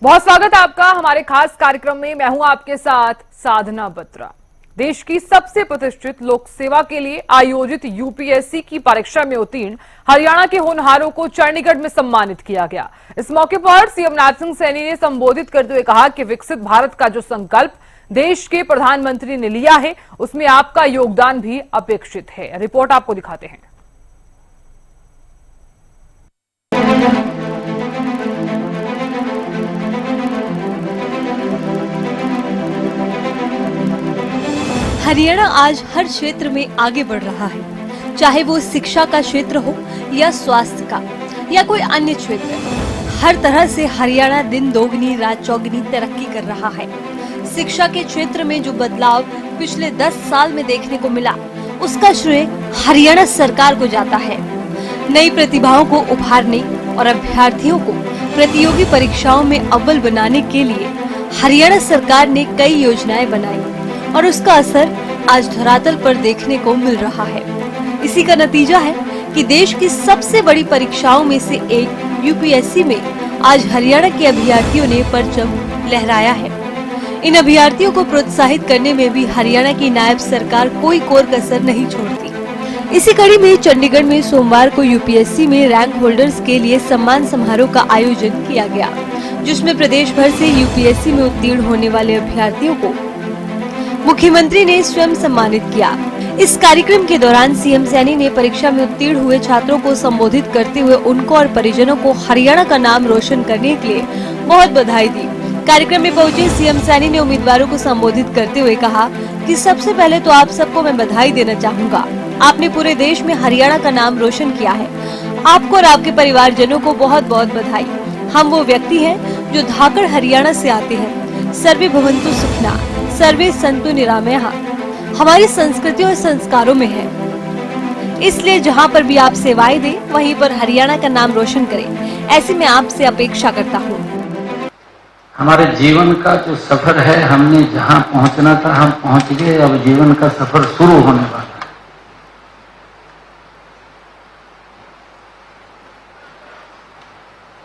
बहुत स्वागत है आपका हमारे खास कार्यक्रम में। मैं हूं आपके साथ साधना बत्रा। देश की सबसे प्रतिष्ठित लोक सेवा के लिए आयोजित यूपीएससी की परीक्षा में उत्तीर्ण हरियाणा के होनहारों को चंडीगढ़ में सम्मानित किया गया। इस मौके पर सीएम नायब सिंह सैनी ने संबोधित करते हुए कहा कि विकसित भारत का जो संकल्प देश के प्रधानमंत्री ने लिया है उसमें आपका योगदान भी अपेक्षित है। रिपोर्ट आपको दिखाते हैं। हरियाणा आज हर क्षेत्र में आगे बढ़ रहा है, चाहे वो शिक्षा का क्षेत्र हो या स्वास्थ्य का या कोई अन्य क्षेत्र। हर तरह से हरियाणा दिन दोगुनी रात चौगुनी तरक्की कर रहा है। शिक्षा के क्षेत्र में जो बदलाव पिछले 10 साल में देखने को मिला, उसका श्रेय हरियाणा सरकार को जाता है। नई प्रतिभाओं को उभारने और अभ्यर्थियों को प्रतियोगी परीक्षाओं में अव्वल बनाने के लिए हरियाणा सरकार ने कई योजनाएं बनाई और उसका असर आज धरातल पर देखने को मिल रहा है। इसी का नतीजा है कि देश की सबसे बड़ी परीक्षाओं में से एक यूपीएससी में आज हरियाणा के अभ्यर्थियों ने परचम लहराया है। इन अभ्यर्थियों को प्रोत्साहित करने में भी हरियाणा की नायब सरकार कोई कोर कसर नहीं छोड़ती। इसी कड़ी में चंडीगढ़ में सोमवार को यूपीएससी में रैंक होल्डर्स के लिए सम्मान समारोह का आयोजन किया गया, जिसमें प्रदेश भर से यूपीएससी में उत्तीर्ण होने वाले अभ्यर्थियों को मुख्यमंत्री ने स्वयं सम्मानित किया। इस कार्यक्रम के दौरान सीएम सैनी ने परीक्षा में उत्तीर्ण हुए छात्रों को संबोधित करते हुए उनको और परिजनों को हरियाणा का नाम रोशन करने के लिए बहुत बधाई दी। कार्यक्रम में पहुंचे सीएम सैनी ने उम्मीदवारों को संबोधित करते हुए कहा कि सबसे पहले तो आप सबको मैं बधाई देना चाहूँगा। आपने पूरे देश में हरियाणा का नाम रोशन किया है। आपको और आपके परिवारजनों को बहुत बहुत बधाई। हम वो व्यक्ति हैं जो धाकड़ हरियाणा से आते हैं। सर्वे भवन्तु सुखिनः, सर्वे सन्तु निरामयाः हमारी संस्कृति और संस्कारों में है। इसलिए जहाँ पर भी आप सेवाएं दें, वहीं पर हरियाणा का नाम रोशन करें, ऐसी मैं आपसे अपेक्षा करता हूँ। हमारे जीवन का जो सफर है, हमने जहाँ पहुँचना था हम पहुँच गए। अब जीवन का सफर शुरू होने वाला है।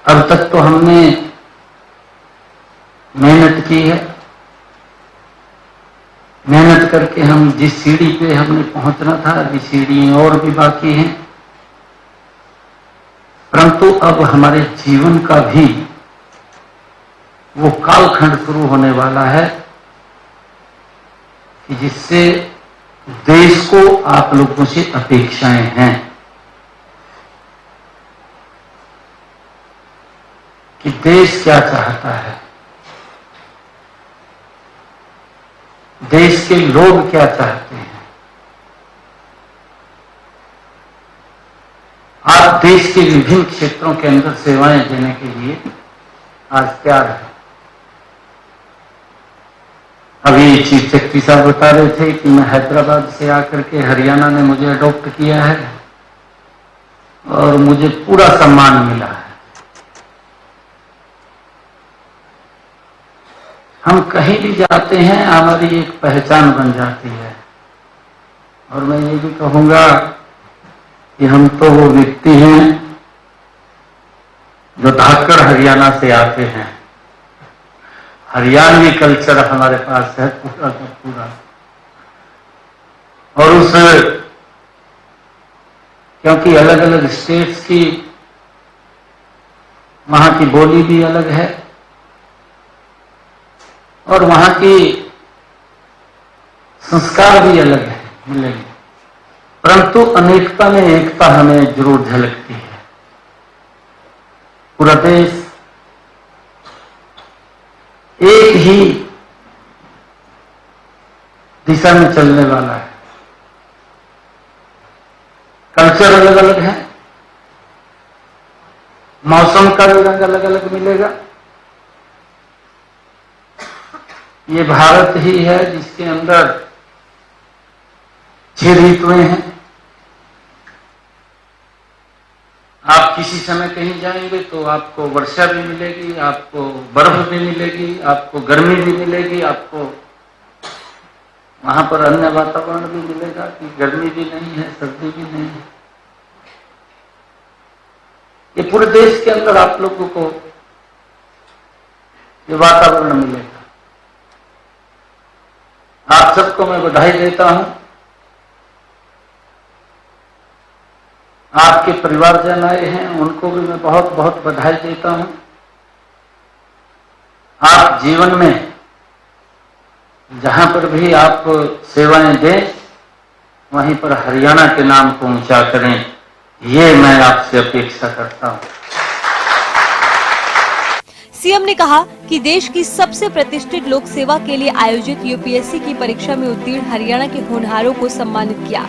अब तक तो हमने मेहनत की है। मेहनत करके हम जिस सीढ़ी पे हमने पहुंचना था, अभी सीढ़ी और भी बाकी हैं। परंतु अब हमारे जीवन का भी वो कालखंड शुरू होने वाला है कि जिससे देश को आप लोगों से अपेक्षाएं हैं कि देश क्या चाहता है, देश के लोग क्या चाहते हैं। आप देश के विभिन्न क्षेत्रों के अंदर सेवाएं देने के लिए आज तैयार हैं। अभी चीफ सेक्रेटरी साहब बता रहे थे कि मैं हैदराबाद से आकर के हरियाणा ने मुझे अडॉप्ट किया है और मुझे पूरा सम्मान मिला है। हम कहीं भी जाते हैं, हमारी एक पहचान बन जाती है। और मैं ये भी कहूंगा कि हम तो वो व्यक्ति हैं जो धाकड़ हरियाणा से आते हैं। हरियाणवी कल्चर हमारे पास है पूरा का पूरा। और उस क्योंकि अलग अलग स्टेट्स की वहां की बोली भी अलग है और वहां की संस्कार भी अलग है, मिलेंगे। परंतु अनेकता में एकता हमें जरूर झलकती है। पूरा देश एक ही दिशा में चलने वाला है। कल्चर अलग अलग है, मौसम का भी रंग अलग अलग मिलेगा। ये भारत ही है जिसके अंदर 6 ऋतुएं हैं। आप किसी समय कहीं जाएंगे तो आपको वर्षा भी मिलेगी, आपको बर्फ भी मिलेगी, आपको गर्मी भी मिलेगी, आपको वहां पर अन्य वातावरण भी मिलेगा कि गर्मी भी नहीं है, सर्दी भी नहीं है। ये पूरे देश के अंदर आप लोगों को ये वातावरण मिलेगा। आप सबको मैं बधाई देता हूं। आपके परिवारजन आए हैं, उनको भी मैं बहुत बहुत बधाई देता हूं। आप जीवन में जहां पर भी आप सेवाएं दें, वहीं पर हरियाणा के नाम को ऊंचा करें, ये मैं आपसे अपेक्षा करता हूं। सीएम ने कहा कि देश की सबसे प्रतिष्ठित लोक सेवा के लिए आयोजित यूपीएससी की परीक्षा में उत्तीर्ण हरियाणा के होनहारों को सम्मानित किया।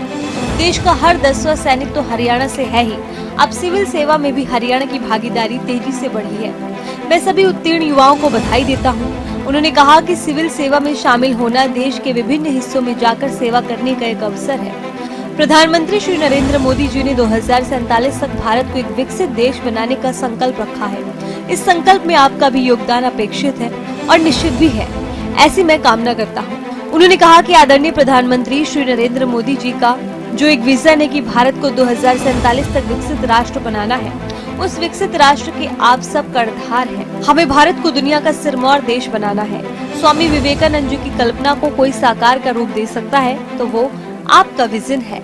देश का हर 10वां सैनिक तो हरियाणा से है ही, अब सिविल सेवा में भी हरियाणा की भागीदारी तेजी से बढ़ी है। मैं सभी उत्तीर्ण युवाओं को बधाई देता हूं। उन्होंने कहा कि सिविल सेवा में शामिल होना देश के विभिन्न हिस्सों में जाकर सेवा करने का एक अवसर है। प्रधानमंत्री श्री नरेंद्र मोदी जी ने 2047 तक भारत को एक विकसित देश बनाने का संकल्प रखा है। इस संकल्प में आपका भी योगदान अपेक्षित है और निश्चित भी है, ऐसी मैं कामना करता हूँ। उन्होंने कहा कि आदरणीय प्रधानमंत्री श्री नरेंद्र मोदी जी का जो एक विजन है कि भारत को 2047 तक विकसित राष्ट्र बनाना है, उस विकसित राष्ट्र के आप सब कर्णधार हैं। हमें भारत को दुनिया का सिरमौर देश बनाना है। स्वामी विवेकानंद जी की कल्पना को कोई साकार का रूप दे सकता है तो वो आपका विजन है।